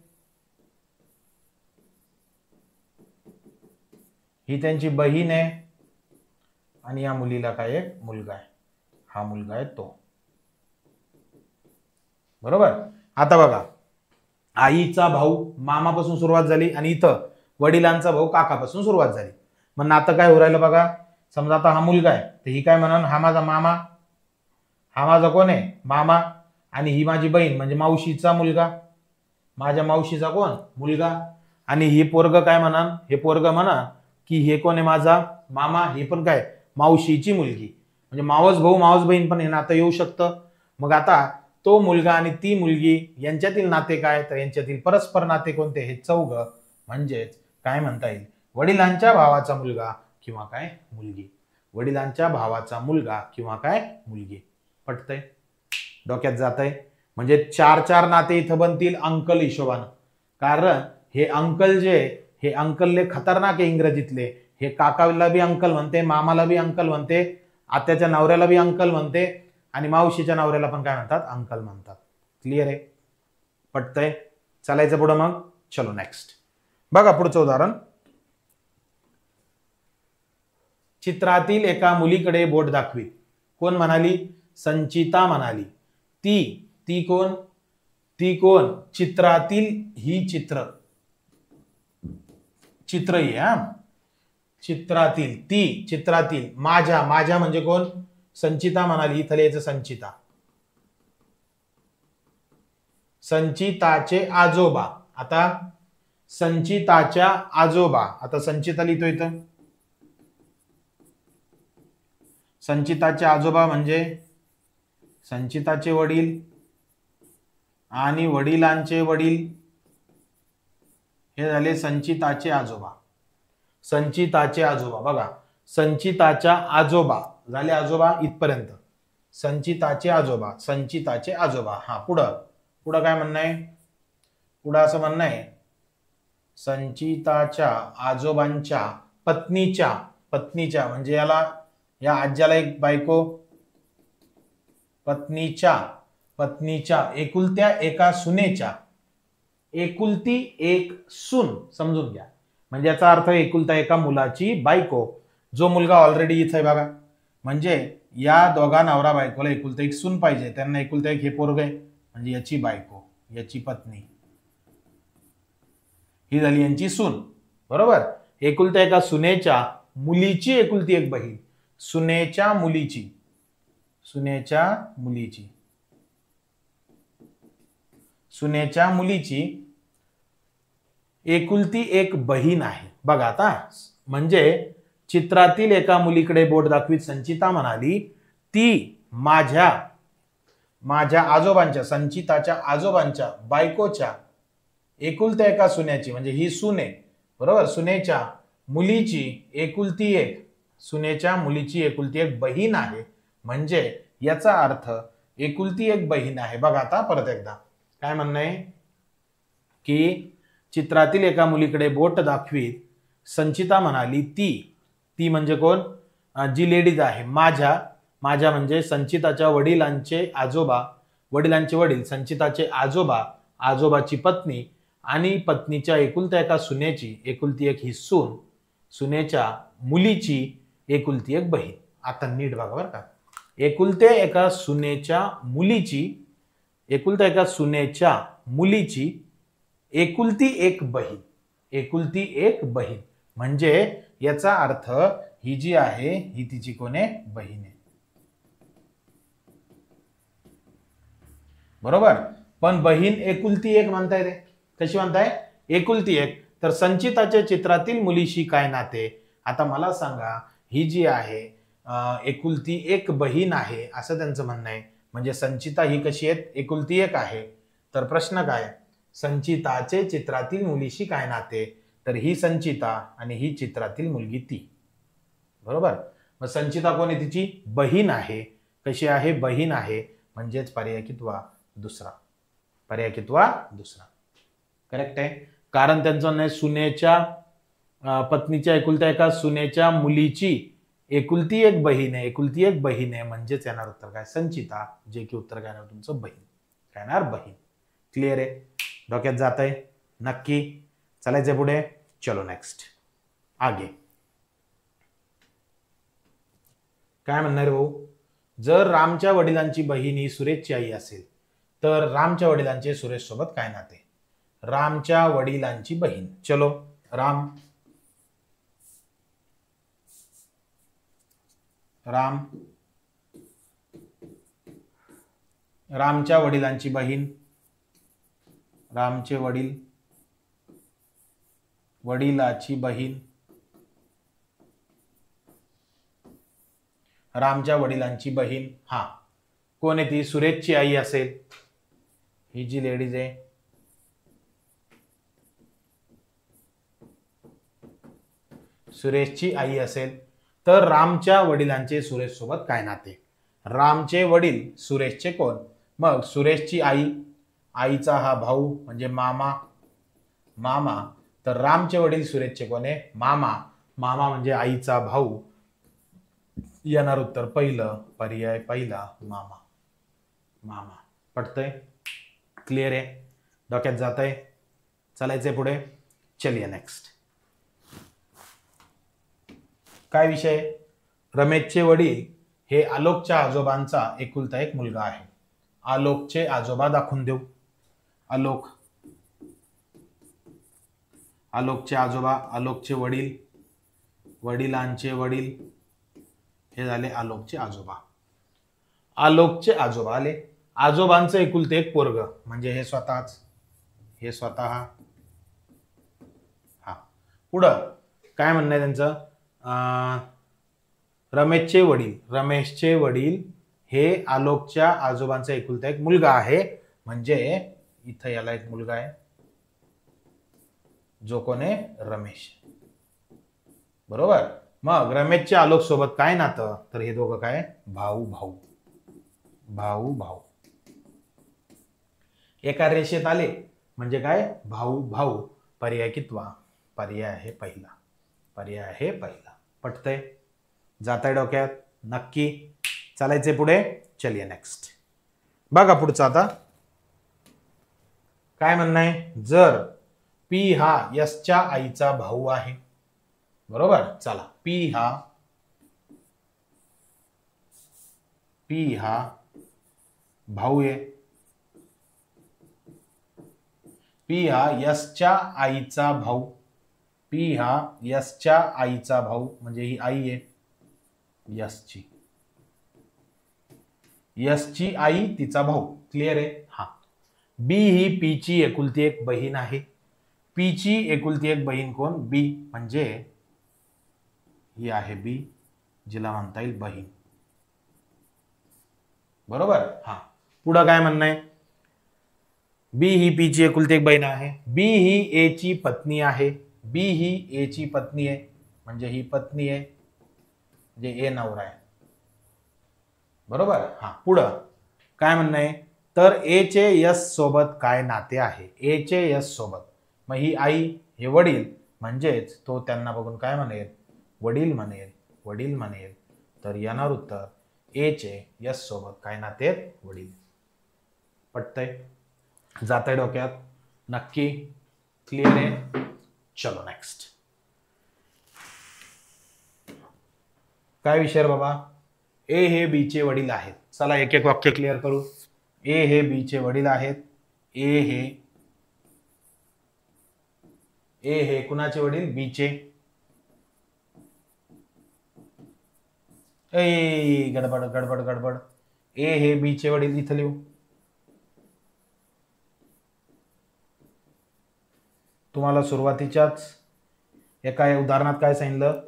ही त्यांची बहीण आहे, आणि या मुलीला काय एक मुलगा आहे, हा मुलगा आहे तो. बरोबर. आता बघा, आईचा भाऊ मामापासून सुरुवात झाली आणि इथं वडिलांचा भाऊ काकापासून सुरुवात झाली. मग नातं काय हो राहिलं बघा. समजा आता हा मुलगा आहे तर ही काय म्हणून हा माझा मामा, हा माझा कोण आहे मामा, आणि ही माझी बहीण म्हणजे मावशीचा मुलगा, माझ्या मावशीचा कोण मुलगा, आणि ही पोरग काय म्हणा, हे पोरग म्हणा की हे कोण आहे माझा मामा, हे पण काय मावशीची मुलगी, म्हणजे मावस भाऊ मावस बहीण पण हे नातं येऊ शकतं. मग आता तो मुलगा आणि ती मुलगी यांच्यातील नाते काय, तर यांच्यातील परस्पर नाते कोणते, हे चौघ म्हणजेच काय म्हणता येईल वडिलांच्या भावाचा मुलगा किंवा काय मुलगी, वडिलांच्या भावाचा मुलगा किंवा काय मुलगी. पटतंय, डोक्यात जातंय. म्हणजे 4 नाते इथं बनतील अंकल हिशोबानं. कारण हे अंकल जे, हे अंकलले खतरनाक आहे इंग्रजीतले. हे काकाला बी अंकल म्हणते, मामाला बी अंकल म्हणते, आत्याच्या नवऱ्याला बी अंकल म्हणते, आणि मावशीच्या नवऱ्याला पण काय म्हणतात अंकल म्हणतात. क्लिअर आहे, पटतंय. चालायचं पुढं मग. चलो नेक्स्ट बघा पुढचं उदाहरण. चित्रातील एका मुलीकडे बोट दाखवी. कोण म्हणाली, संचिता म्हणाली. ती कोण, ती कोण, चित्रातील ही चित्र ही हा, चित्रातील ती, चित्रातील माझ्या म्हणजे कोण, संचिता म्हणाली. इथं लिहायचं संचिता, संचिताचे आजोबा. आता संचिताच्या आजोबा, आता संचिता लिहितो इथं, संचिताचे आजोबा म्हणजे संचिताचे वडील आणि वडिलांचे वडील, हे झाले संचिताचे आजोबा. संचिताचे आजोबा बघा, संचिताच्या आजोबा झाले आजोबा इथपर्यंत, संचिताचे आजोबा, संचिताचे आजोबा. हा पुढं काय म्हणणं आहे, पुढं असं म्हणणं आहे संचिताच्या आजोबांच्या पत्नीच्या म्हणजे या आज्याला एक बायको, पत्नीच्या एकुलत्या एका सुनेच्या, एकुलती एक सून समजून घ्या, म्हणजे याचा अर्थ एकुलता एका मुलाची बायको. जो मुलगा ऑलरेडी इथं आहे बघा, म्हणजे या दोघा नवरा बायकोला एकुलता एक सून पाहिजे, त्यांना एकुलता एक हे पोरग आहे, म्हणजे याची बायको, याची पत्नी, ही झाली यांची सून. बरोबर. एकुलता एका सुनेच्या मुलीची एकुलती एक बहीण, सुनेच्या मुलीची एकुलती एक बहीण आहे. बघा आता, म्हणजे चित्रातील एका मुलीकडे बोट दाखवीत संचिता म्हणाली, ती माझ्या आजोबांच्या, संचिताच्या आजोबांच्या बायकोच्या एकुलत्या एका सुनेची, म्हणजे ही सुने, बरोबर, सुनेच्या मुलीची एकुलती एक, सुनेच्या मुलीची एकुलती एक बहीण आहे, म्हणजे याचा अर्थ एकुलती एक बहीण आहे. बघा आता परत एकदा काय म्हणणं आहे की चित्रातील एका मुलीकडे बोट दाखवीत संचिता म्हणाली, ती म्हणजे कोण, जी लेडीज आहे, माझ्या म्हणजे संचिताच्या वडिलांचे वडील, संचिताचे आजोबाची पत्नी आणि पत्नीच्या एकुलत्या एका सुनेची एकुलती एक ही सून, सुनेच्या मुलीची एकुलती एक बहीण. आता नीट बघा बरं का, एकुलत्या एका सुनेच्या मुलीची एकुलती एक बहीण, म्हणजे याचा अर्थ ही जी आहे ही तिची कोण आहे, बहीण आहे. बरोबर. पण बहीण एकुलती एक म्हणताय रे, कशी म्हणताय, एकुलती एक. तर संचिताच्या चित्रातील मुलीशी काय नाते. आता मला सांगा, ही जी आहे एकुलती एक बहीण आहे असं त्यांचं म्हणणं आहे, म्हणजे संचिता ही कशी आहे, एकुलती एक आहे. तर प्रश्न काय, संचिताचे चित्रातील मुलीशी काय नाते, तर ही संचिता आणि ही चित्रातील मुलगी ती. बरोबर. मग संचिता कोण आहे, तिची बहीण आहे. कशी आहे, बहीण आहे, म्हणजेच पर्याय कितवा, दुसरा. करेक्ट आहे. कारण त्यांचं नाही, सुनेच्या पत्नीच्या एकुलत्या एका सुनेच्या मुलीची एकुलती एक बहीण आहे, म्हणजेच येणार उत्तर काय, संचिता, जे की उत्तर काय येणार तुमचं बहीण, काय येणार बहीण. क्लिअर आहे, डोक्यात जात आहे नक्की. चालायचंय पुढे. चलो नेक्स्ट आगे. काय म्हणणार भाऊ, जर रामच्या वडिलांची बहीण ही सुरेशची आई असेल तर रामच्या वडिलांचे सुरेश सोबत काय नाते? रामच्या वडिलांची बहीण. चलो रामच्या वडिलांची बहीण, रामचे वडील, वडिलाची बहीण, रामच्या वडिलांची बहीण. हा कोण आहे ती? सुरेशची आई असेल. ही जी लेडीज आहे सुरेशची आई असेल. तर रामच्या वडिलांचे सुरेश सोबत काय नाते? रामचे वडील सुरेशचे कोण? मग सुरेशची आई, आईचा हा भाऊ म्हणजे मामा. तर रामचे वडील सुरेशचे कोण आहे? मामा म्हणजे आईचा भाऊ. येणार उत्तर पहिलं, पर्याय पहिला मामा. पटतंय? क्लिअर आहे? डोक्यात जात आहे? चालायचंय पुढे. चलिए नेक्स्ट. काय विषय? रमेशचे वडील हे आलोकच्या आजोबांचा एकुलता एक मुलगा आहे. आलोकचे आजोबा दाखवून देऊ. आलोकचे आजोबा, आलोकचे वडील, वडिलांचे वडील, हे झाले आलोकचे आजोबा. आलोकचे आजोबा आले. आजोबांचं एकुलते एक पोरग म्हणजे हे स्वतः. हा पुढं काय म्हणणं आहे त्यांचं? रमेशचे वडील हे आलोकच्या आजोबांचा एकुलता एक मुलगा आहे. म्हणजे इथं याला एक मुलगा आहे जो कोण आहे? रमेश. बरोबर. मग रमेशच्या आलोक सोबत काय नातं? तर हे दोघं काय? भाऊ. एका रेषेत आले म्हणजे काय? भाऊ. पर्याय कितवा? पर्याय आहे पहिला. पटतंय? जाताय डोक्यात? नक्की. चालायचे पुढे. चलिए नेक्स्ट. बघा पुढचं आता काय म्हणणं आहे? जर पी हा यशच्या आईचा भाऊ आहे. बरोबर. चला पी हा भाऊ आहे. पी हा यशच्या आईचा भाऊ. म्हणजे ही आई आहे यशची आई, तिचा भाऊ. क्लिअर आहे? हा. बी ही पीची एकुलती एक बहीण आहे. पीची एकुलती एक बहीण कोण? बी. म्हणजे ही आहे बी, जिला म्हणता येईल बहीण. बरोबर. हा. पुढं काय म्हणणं आहे? बी ही पीची एकुलती एक बहीण आहे. बी ही ए ची पत्नी आहे. म्हणजे ही पत्नी आहे, म्हणजे ए नवरा आहे. बरोबर. हा. पुढं काय म्हणणं आहे? तर ए चे यश सोबत काय नाते आहे? ए चे यश सोबत. मग ही आई, हे वडील, म्हणजेच तो त्यांना बघून काय म्हणेल? वडील म्हणेल. तर येणार उत्तर ए चे यश सोबत काय नाते? वडील. पटतंय? जातंय डोक्यात? नक्की. क्लिअर आहे? चलो नेक्स्ट. काय विषय बाबा? ए हे बी चे वडील आहेत. चला एक एक वाक्य क्लिअर करू. ए हे बी चे वडील आहेत. ए हे कुणाचे वडील? बी चे. गडबड. ए हे बी चे वडील इथं लिहू. तुम्हाला सुरुवातीच्याच एका उदाहरणात काय सांगितलं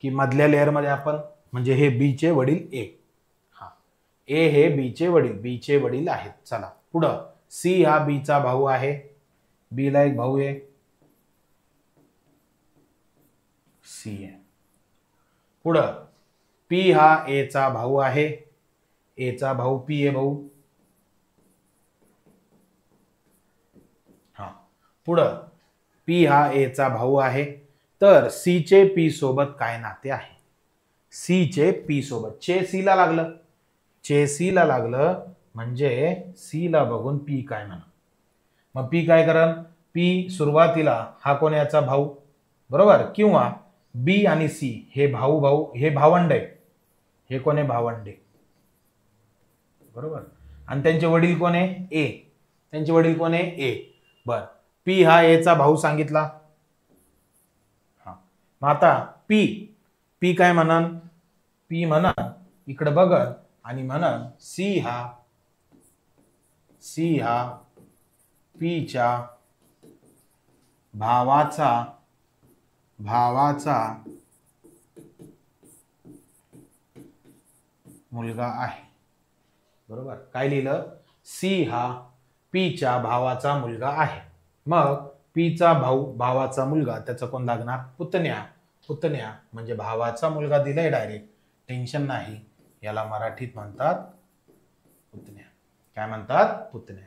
की मधल्या लेअर मध्ये आपण, म्हणजे हे बी चे वडील ए. हा. ए हे बी चे वडील आहेत. चला पुढं. सी हा बी चा भाऊ आहे. बी ला एक भाऊ आहे, सी आहे. पुढं पी हा ए चा भाऊ आहे. ए चा भाऊ पी आहे भाऊ. हा. पुढं पी हा ए चा भाऊ आहे. तर सी चे पी सोबत काय नाते आहे? सी चे पी सोबत. चे सी ला लागलं म्हणजे सी ला बघून पी काय म्हणा. मग पी काय करल? पी सुरुवातीला हा कोण याचा भाऊ. बरोबर. किंवा बी आणि सी हे भाऊ हे भावंड आहे. हे कोण आहे? भावंडे. बरोबर. आणि त्यांचे वडील कोण आहे? ए. त्यांचे वडील कोण आहे? ए. बर, पी हा ए चा भाऊ सांगितला. हा, मग आता पी पी काय म्हणन? पी म्हणन इकडे बघन आणि म्हणन सी हा पीच्या भावाचा मुलगा आहे. बरोबर, काय लिहिलं? सी हा पीच्या भावाचा मुलगा आहे. मग पीचा भावाचा मुलगा, त्याचा कोण लागणार? पुतण्या म्हणजे भावाचा मुलगा दिलाय डायरेक्ट, टेन्शन नाही. याला मराठीत म्हणतात पुतण्या. काय म्हणतात? पुतण्या.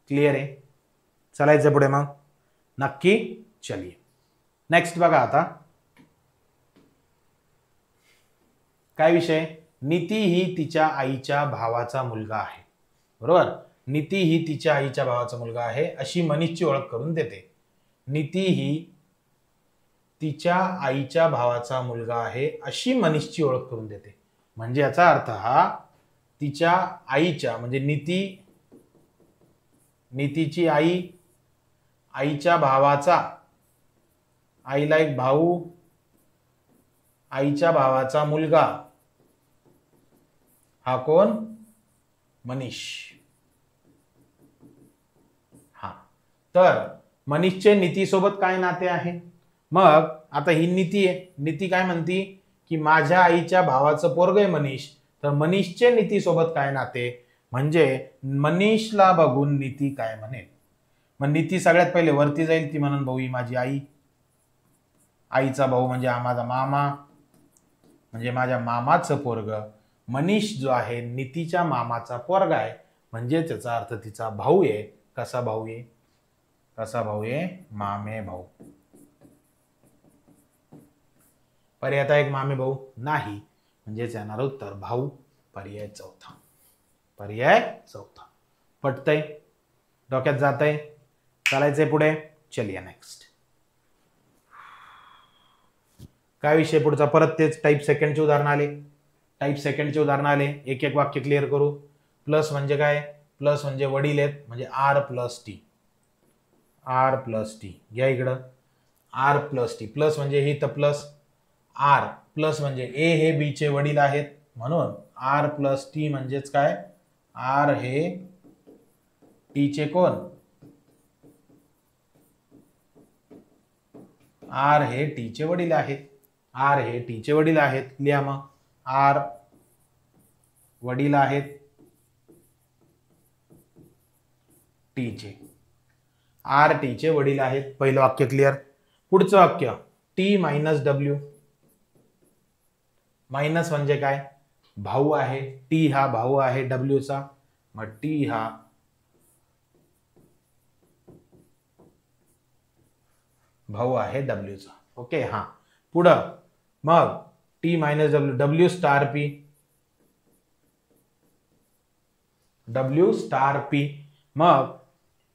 क्लिअर आहे? चालायचं पुढे मग नक्की. चलिए नेक्स्ट बघा आता काय विषय? नीती ही तिच्या आईच्या भावाचा मुलगा आहे. बरोबर, नीती ही तिच्या आईच्या भावाचा मुलगा आहे अशी मनीषची ओळख करून देते. नीती ही तिच्या आईच्या भावाचा मुलगा आहे अशी मनीषची ओळख करून देते. म्हणजे याचा अर्थ हा तिच्या आईच्या म्हणजे नीतीची आईच्या भावाचा, आईला एक भाऊ, आईच्या भावाचा मुलगा हा कोण? मनीष. हा, तर मनीषचे नीती सोबत काय नाते आहे? मग आता ही नीती आहे. नीती काय म्हणती की माझ्या आईच्या भावाचं पोरग आहे मनीष, तर मनीषचे नीती सोबत काय नाते? म्हणजे मनीषला बघून नीती काय म्हणेल? मग नीती सगळ्यात पहिले वरती जाईल, ती म्हणून भाऊ ही माझी आई, आईचा भाऊ म्हणजे माझा मामा, म्हणजे माझ्या मामाचं पोरग. मनीष जो आहे नीतीच्या मामाचा पोरगा आहे, म्हणजे त्याचा अर्थ तिचा भाऊ आहे. कसा भाऊ आहे? मामे भाऊ. पर्याय आता एक मामे भाऊ नाही, म्हणजेच येणार उत्तर भाऊ. पर्याय चौथा. पटतंय? डोक्यात जातंय? चालायचंय पुढे. चलिए नेक्स्ट. काय विषय पुढचा? परत तेच टाईप सेकंडचे उदाहरण आले. एक एक वाक्य क्लिअर करू. प्लस म्हणजे काय? प्लस म्हणजे वडील आहेत, म्हणजे आर प्लस टी. घ्या इकडं आर प्लस टी. प्लस म्हणजे ही तर प्लस आर, प्लस म्हणजे ए हे बी चे वडील आहेत, म्हणून आर प्लस टी म्हणजेच काय? आर हे टी चे कोण? आर हे टी चे वडील आहेत. लिहा मग. आर वडील आहेत टी चे वडील आहेत. पहिलं वाक्य क्लिअर. पुढचं वाक्य टी मायनस डब्ल्यू. मायनस म्हणजे काय? भाऊ आहे. टी हा भाऊ आहे डब्ल्यूचा, मग टी हा भाऊ आहे डब्ल्यूचा. ओके. हा, पुढं मग T minus W star P. मग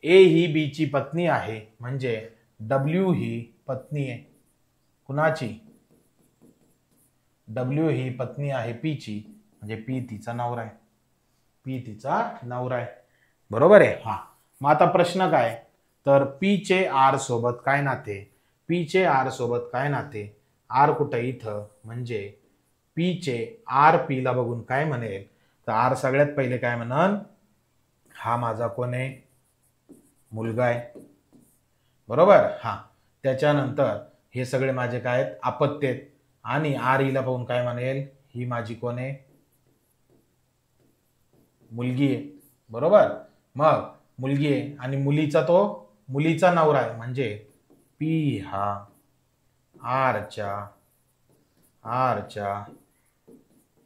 ए ही बी ची पत्नी आहे, म्हणजे डब्ल्यू ही पत्नी आहे कुणाची? डब्ल्यू ही पत्नी आहे पी ची, म्हणजे पी तिचा नवरा आहे. बरोबर आहे? हा, मग आता प्रश्न काय? तर पी चे आर सोबत काय नाते? आर कुठं? इथं. म्हणजे पी चे आर पी ला बघून काय म्हणेल? तर आर सगळ्यात पहिले काय म्हणन? हा माझा कोण आहे? मुलगा आहे. बरोबर? हा, त्याच्यानंतर हे सगळे माझे काय आहेत? अपत्य आहेत. आणि आर हिला बघून काय म्हणेल? ही माझी कोण आहे? मुलगी आहे. बरोबर? मग मुलगी आहे आणि मुलीचा नवरा आहे, म्हणजे पी हा आरच्या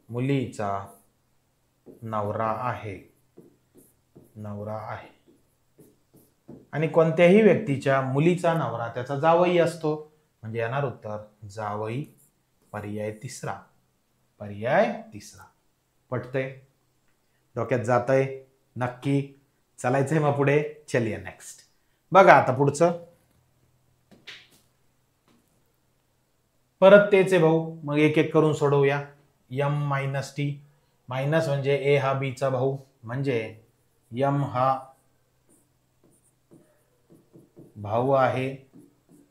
मुलीचा नवरा आहे. आणि कोणत्याही व्यक्तीच्या मुलीचा नवरा त्याचा जावई असतो, म्हणजे येणार उत्तर जावई. पर्याय तिसरा. पटतंय? डोक्यात जातंय? नक्की. चालायचंय मग पुढे. चलिए नेक्स्ट. बघा आता पुढचं. परत तेच आहे भाऊ. मग एक एक करून सोडवूया. M minus T. मायनस म्हणजे ए हा बी चा भाऊ, म्हणजे एम हा भाऊ आहे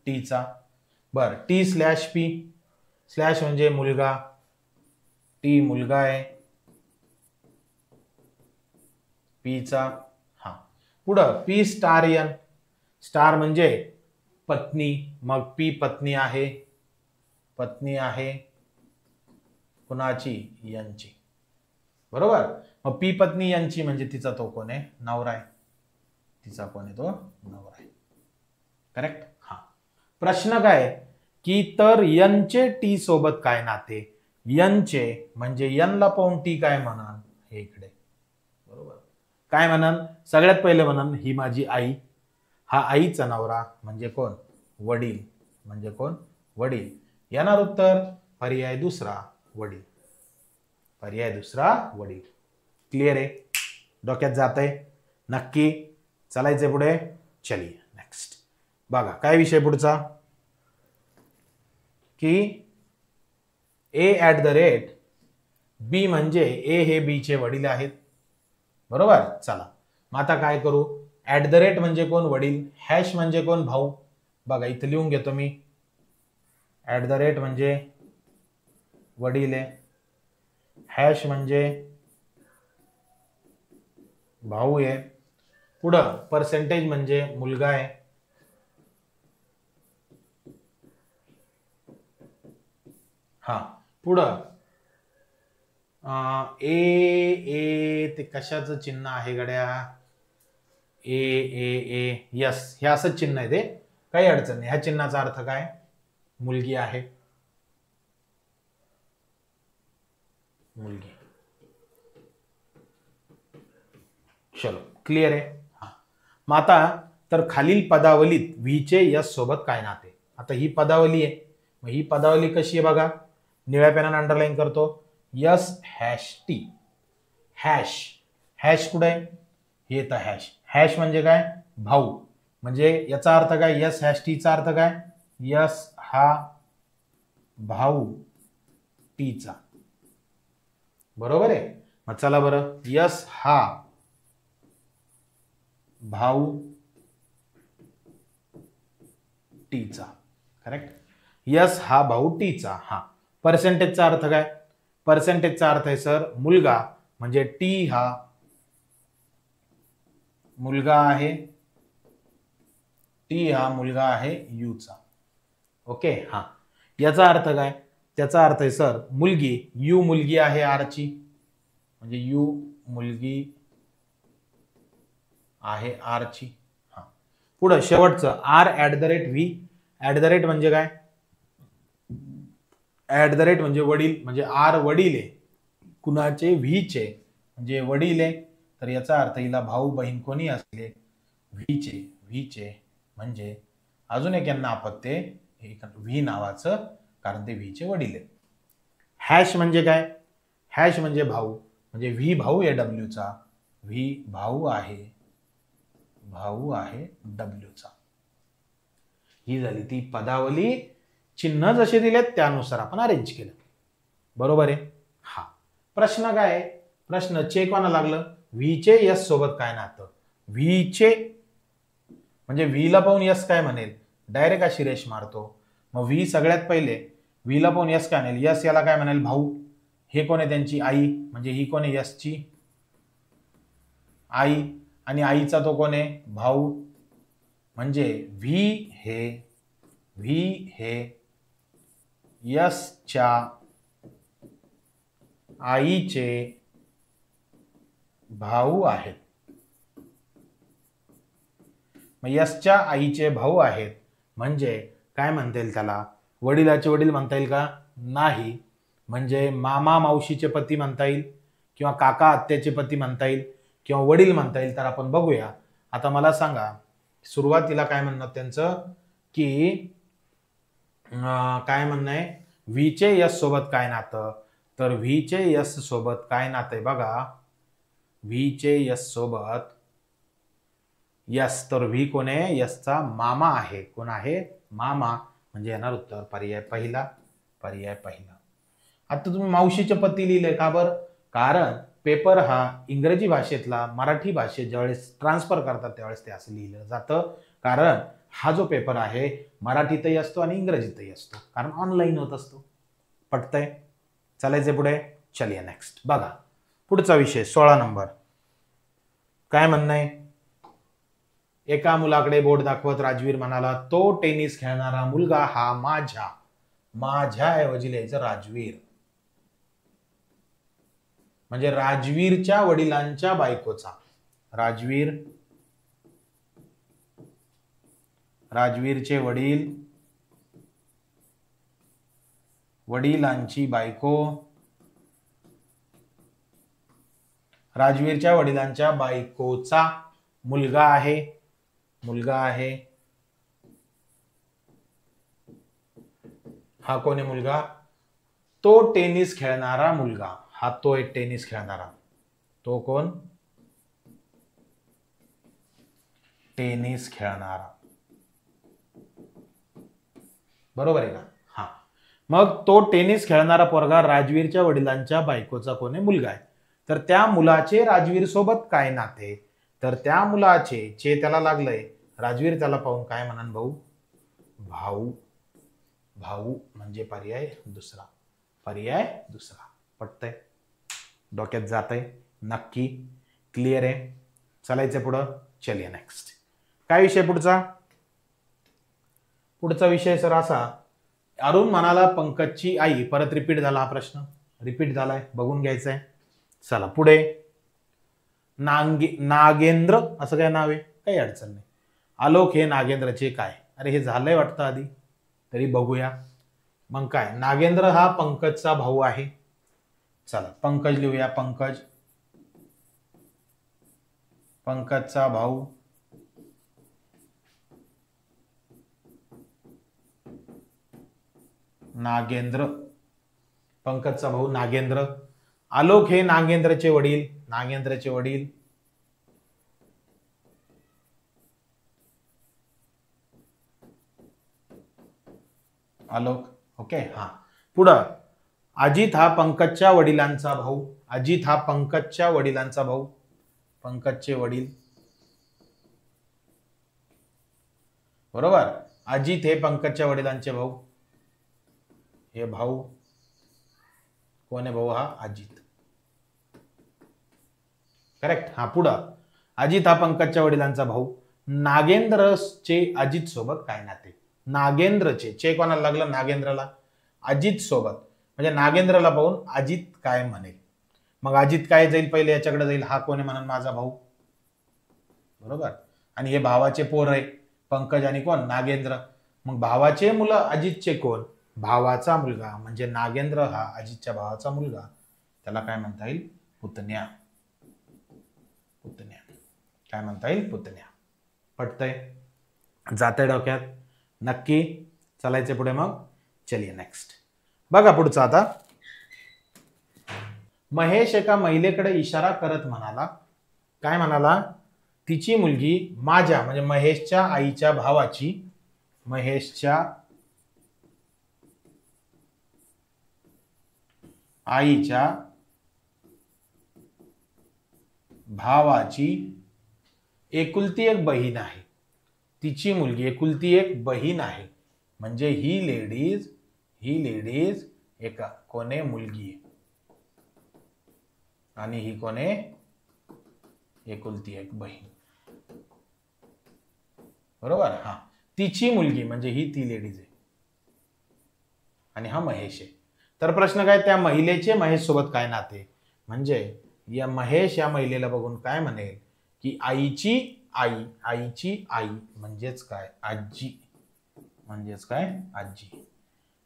टीचा. बर टी स्लॅश पी, स्लॅश म्हणजे मुलगा, टी मुलगा आहे पीचा. हा पुढं पी स्टार एन, स्टार म्हणजे पत्नी, मग पी पत्नी आहे, पत्नी आहे कुणाची, यांची. बरोबर. मग पी पत्नी यांची म्हणजे तिचा तो कोण आहे, नवरा आहे. तिचा कोण आहे, तो नवरा आहे. करेक्ट. हा प्रश्न काय की तर यनचे टी सोबत काय नाते, यनचे म्हणजे यनला पाहून टी काय म्हणाल, हे इकडे. बरोबर. काय म्हणाल, सगळ्यात पहिले म्हणाल ही माझी आई, हा आईचा नवरा म्हणजे कोण, वडील, म्हणजे कोण, वडील. येणार उत्तर पर्याय दुसरा, वडील. पर्याय दुसरा, वडील. क्लिअर आहे, डोक्यात जात आहे नक्की. चालायचंय पुढे. चलिए नेक्स्ट बघा काय विषय पुढचा की ए ॲट द रेट बी म्हणजे ए हे बी चे वडील आहेत. बरोबर. चला मग आता काय करू, ॲट द रेट म्हणजे कोण, वडील, हॅश म्हणजे कोण, भाऊ. बघा इथं लिहून घेतो मी, ॲट द रेट म्हणजे वडील आहे, हॅश म्हणजे भाऊ आहे, पुढं पर्सेंटेज म्हणजे मुलगा आहे, हा पुढं ए ए ते कशाचं चिन्ह आहे गड्या, ए ए ए यस, हे असंच चिन्ह आहे, ते काही अडचण नाही. ह्या चिन्हाचा अर्थ काय, मुलगी आहे, मुलगी. चलो क्लिअर आहे. हा मग आता तर खालील पदावलीत व्हीचे यस सोबत काय नाते. आता ही पदावली आहे, मग ही पदावली कशी आहे बघा, निळ्या पेनाने अंडरलाईन करतो, yes hash T. Hash, hash कुठे आहे, हे तर हॅश, हॅश म्हणजे काय, भाऊ. म्हणजे याचा अर्थ काय, यस हॅश टीचा अर्थ काय, यस हा भाऊ टीचा. बरोबर आहे. मग चला बरं, यस हा भाऊ टीचा. करेक्ट. यस हा भाऊ टीचा. हा पर्सेंटेजचा अर्थ काय, पर्सेंटेजचा अर्थ आहे सर मुलगा, म्हणजे टी हा मुलगा आहे, टी हा मुलगा आहे यूचा. ओके. हा याचा अर्थ काय, त्याचा अर्थ आहे सर मुलगी, यू मुलगी आहे आरची, म्हणजे यू मुलगी आहे आरची. हा पुढं शेवटचं R at the rate V. At the rate म्हणजे काय, ॲट द रेट म्हणजे वडील, म्हणजे आर वडील आहे कुणाचे, व्हीचे, म्हणजे वडील आहे. तर याचा अर्थ हिला भाऊ बहीण कोणी असले, व्हीचे, व्हीचे म्हणजे अजून एक यांना आपत्ते व्ही नावाचं, कारण ते व्हीचे वडील आहेत. हॅश म्हणजे काय, हॅश म्हणजे भाऊ, म्हणजे व्ही भाऊ आहे डब्ल्यूचा, व्ही भाऊ आहे, भाऊ आहे डब्ल्यूचा. ही झाली ती पदावली, चिन्ह जसे दिलेत त्यानुसार आपण अरेंज केलं. बरोबर आहे. हा प्रश्न काय, प्रश्न चेक कोणा लागलं, व्हीचे यस सोबत काय नातं. व्हीचे म्हणजे व्हीला पाहून यस काय म्हणेल, डायरेक्ट अशी रेष मारतो. मग व्ही सगळ्यात पहिले व्हीला पाहून यस काय म्हणेल, यस याला काय म्हणेल, भाऊ. हे कोण आहे, त्यांची आई, म्हणजे ही कोण आहे, यसची आई, आणि आईचा तो कोण आहे, भाऊ. म्हणजे व्ही हे यसच्या आईचे भाऊ आहेत. मग यसच्या आईचे भाऊ आहेत म्हणजे काय म्हणता येईल त्याला, वडिलाचे वडील म्हणता येईल का, नाही. म्हणजे मामा मावशीचे पती म्हणता येईल, किंवा काका आत्याचे पती म्हणता येईल, किंवा वडील म्हणता येईल. तर आपण बघूया. आता मला सांगा सुरुवातीला काय म्हणणं त्यांचं की काय म्हणणं आहे, व्हीचे यस सोबत काय नातं. तर व्हीचे यस सोबत काय नातं आहे बघा, व्हीचे यस सोबत यस, तर व्ही कोण आहे, यसचा मामा आहे. कोण आहे, मामा. म्हणजे येणार उत्तर पर्याय पहिला, पर्याय पहिला. आता तुम्ही मावशीचे पती लिहिले का बरं, कारण पेपर हा इंग्रजी भाषेतला मराठी भाषेत ज्यावेळेस ट्रान्सफर करतात त्यावेळेस ते असं लिहिलं जातं, कारण हा जो पेपर आहे मराठीतही असतो आणि इंग्रजीतही असतो, कारण ऑनलाईन होत असतो. पटतंय? चालायचे पुढे. चलिए नेक्स्ट. बघा पुढचा विषय 16 नंबर. काय म्हणणं आहे? एका मुलाकडे बोट दाखवत राजवीर म्हणाला, तो टेनिस खेळणारा मुलगा हा माझ्या ऐवजी लिहायचं राजवीर, म्हणजे राजवीरच्या वडिलांच्या बायकोचा. राजवीरचे वडिलांची बायको, राजवीरच्या वडिलांच्या बायकोचा मुलगा आहे. हा कोण आहे मुलगा? तो टेनिस खेळणारा मुलगा. हा तो एक टेनिस खेळणारा. तो कोण? टेनिस खेळणारा. बरोबर आहे का? हा. मग तो टेनिस खेळणारा पोरगा राजवीरच्या वडिलांच्या बायकोचा कोण आहे? मुलगा आहे. तर त्या मुलाचे राजवीर सोबत काय नाते? तर त्या मुलाचे त्याला लागलंय, राजवीर त्याला पाहून काय म्हणान? भाऊ म्हणजे पर्याय दुसरा. पटतंय? डोक्यात जातंय? नक्की क्लिअर आहे? चालायचं पुढं. चलिए नेक्स्ट. काय विषय पुढचा विषय सर असा, अरुण म्हणाला पंकजची आई. परत रिपीट झाला हा प्रश्न, रिपीट झालाय, बघून घ्यायचंय. चला पुढे. नागेंद्र असं काय नाव आहे? काही अडचण नाही. आलोक हे नागेंद्रचे काय? अरे हे झालंय वाटतं आधी, तरी बघूया. मग काय, नागेंद्र हा पंकजचा भाऊ आहे. चला पंकज लिहूया. पंकजचा भाऊ. नागेंद्र, पंकजचा भाऊ नागेंद्र. आलोक हे नागेंद्रचे वडील. आलोक. ओके. हा. पुढं अजित हा पंकजच्या वडिलांचा भाऊ. पंकजचे वडील. बरोबर. अजित हे पंकजच्या वडिलांचे भाऊ. हे भाऊ कोण आहे? भाऊ हा अजित. करेक्ट. हा. पुढं अजित हा पंकजच्या वडिलांचा भाऊ. नागेंद्रचे अजित सोबत काय नाते? नागेंद्रचे कोणाला लागलं? नागेंद्रला. अजित सोबत म्हणजे नागेंद्रला पाहून अजित काय म्हणेल? मग अजित काय जाईल? पहिले याच्याकडे जाईल. हा कोण आहे? म्हणून माझा भाऊ. बरोबर. आणि हे भावाचे पोर आहे, पंकज आणि कोण? नागेंद्र. मग भावाचे मुलं अजितचे कोण? भावाचा मुलगा. म्हणजे नागेंद्र हा अजितच्या भावाचा मुलगा. त्याला काय म्हणता येईल? पुतण्या. काय म्हणता येईल? पुतण्या. पटतंय? जातंय डोक्यात? नक्की. चालायचे पुढे मग. चलिए नेक्स्ट. बघा पुढचा आता. महेश एका महिलेकडे इशारा करत म्हणाला. काय म्हणाला? तिची मुलगी माझ्या म्हणजे महेशच्या आईच्या भावाची. महेशच्या आईच्या भावाची एकुलती एक बहीण आहे. तिची मुलगी एकुलती एक बहीण आहे, म्हणजे ही लेडीज एका कोणे? मुलगी आहे. आणि ही कोणे? एकुलती एक बहीण. बरोबर. हा. तिची मुलगी म्हणजे ही ती लेडीज आहे आणि हा महेश आहे. तर प्रश्न काय? त्या महिलेचे महेश सोबत काय नाते? म्हणजे या महेश या महिलेला बघून काय म्हणेल की आईची आई म्हणजेच काय? आजी.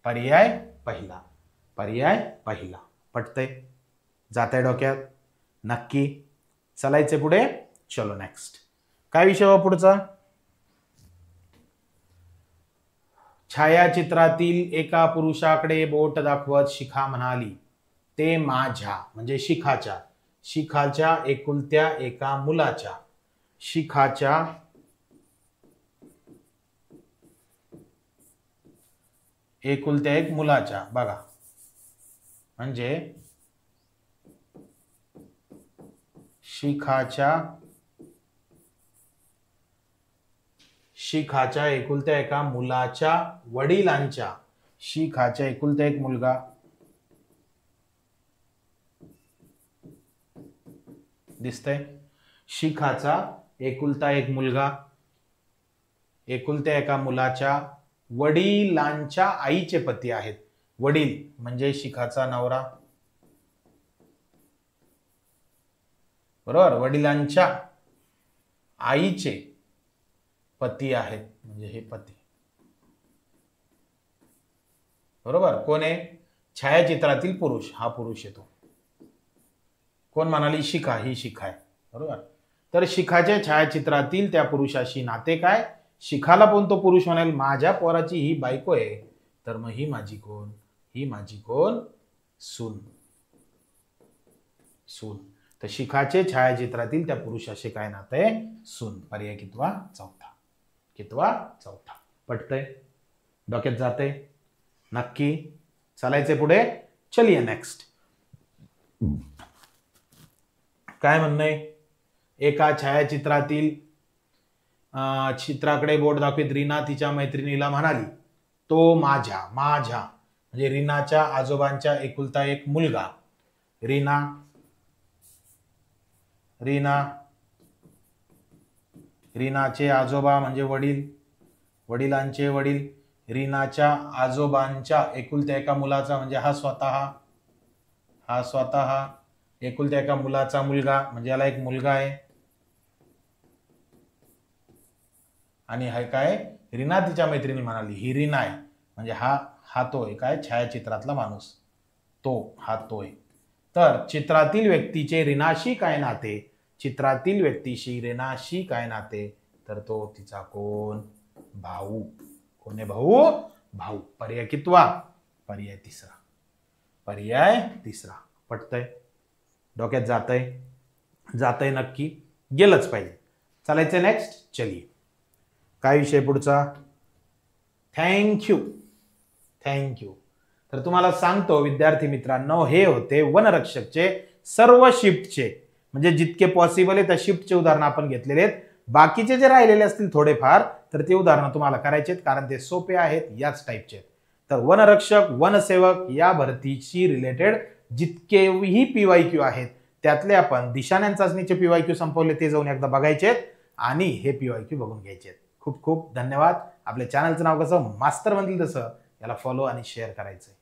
पर्याय पहिला. पटतंय? जातंय डोक्यात? नक्की. चालायचे पुढे. चलो नेक्स्ट. काय विषय पुढचा? छायाचित्रातील एका पुरुषाकडे बोट दाखवत शिखा म्हणाली, ते माझ्या म्हणजे शिखाच्या एकुलत्या एका मुलाच्या. शिखाच्या एकुलत्या एक मुलाच्या. बघा म्हणजे शिखाच्या एकुलत्या एका मुलाच्या वडिलांच्या, शिखाच्या एकुलता एक मुलगा दिसतंय, शिखाचा एकुलता एक मुलगा, एकुलत्या एका मुलाच्या वडिलांच्या आईचे पती आहेत. वडील म्हणजे शिखाचा नवरा, बरोबर. वडिलांच्या आईचे पती आहेत म्हणजे हे पती, बरोबर. कोण आहे? छायाचित्रातील पुरुष, हा पुरुष येतो. कोण म्हणाली? शिखा, ही शिखा आहे, बरोबर. तर शिखाच्या छायाचित्रातील त्या पुरुषाशी नाते काय? शिखाला पण तो पुरुष म्हणाल माझ्या पोराची ही बायको आहे, तर मग ही माझी कोण? ही माझी कोण? सून. सून. तर शिखाचे छायाचित्रातील त्या पुरुषाशी काय नाते? सून. पर्याय कितवा? चौथा. कितवा? चौथा. पटतंय? डोक्यात जाते? नक्की. चालायचे पुढे. चलिए नेक्स्ट. काय म्हणणंय? एका छायाचित्रातील चित्राकडे बोट दाखवित रीना तिच्या मैत्रिणीला म्हणाली, तो माझ्या म्हणजे रीनाच्या आजोबांच्या एकुलता एक मुलगा. रीनाचे आजोबा म्हणजे वडील, वडिलांचे वडील. रीनाच्या आजोबांच्या एकुलत्या एका मुलाचा म्हणजे हा स्वतः एकुलत्या एका मुलाचा मुलगा म्हणजे याला एक मुलगा आहे. आणि हा काय? रीना तिच्या मैत्रिणी म्हणाली, ही रीना आहे म्हणजे हा तो आहे काय? छायाचित्रातला माणूस, तो आहे. तर चित्रातील व्यक्तीचे रीनाशी काय नाते? चित्रातील व्यक्तीशी रीनाशी काय नाते? तर तो तिचा कोण? भाऊ. कोण आहे? भाऊ. पर्याय कितवा? पर्याय तिसरा. पटतंय? डोक्यात जातंय नक्की. गेलंच पाहिजे. चालायचं नेक्स्ट. चलिए. काय विषय पुढचा? थँक्यू. तर तुम्हाला सांगतो विद्यार्थी मित्रांनो, हे होते वनरक्षकचे सर्व शिफ्टचे म्हणजे जितके पॉसिबल आहे त्या शिफ्टचे उदाहरण आपण घेतलेले आहेत. बाकीचे जे राहिलेले असतील थोडेफार तर ते उदाहरण तुम्हाला करायचे आहेत कारण ते सोपे आहेत, याच टाईपचे. तर वनरक्षक, वनसेवक या भरतीशी रिलेटेड जितकेही PYQ आहेत त्यातले आपण दिशानयन चाचणीचे PYQ संपवले, ते जाऊन एकदा बघायचे आणि हे PYQ बघून घ्यायचे. खूप खूप धन्यवाद. आपल्या चॅनलचं नाव कसं? मास्तर म्हणतील तसं याला फॉलो आणि शेअर करायचंय.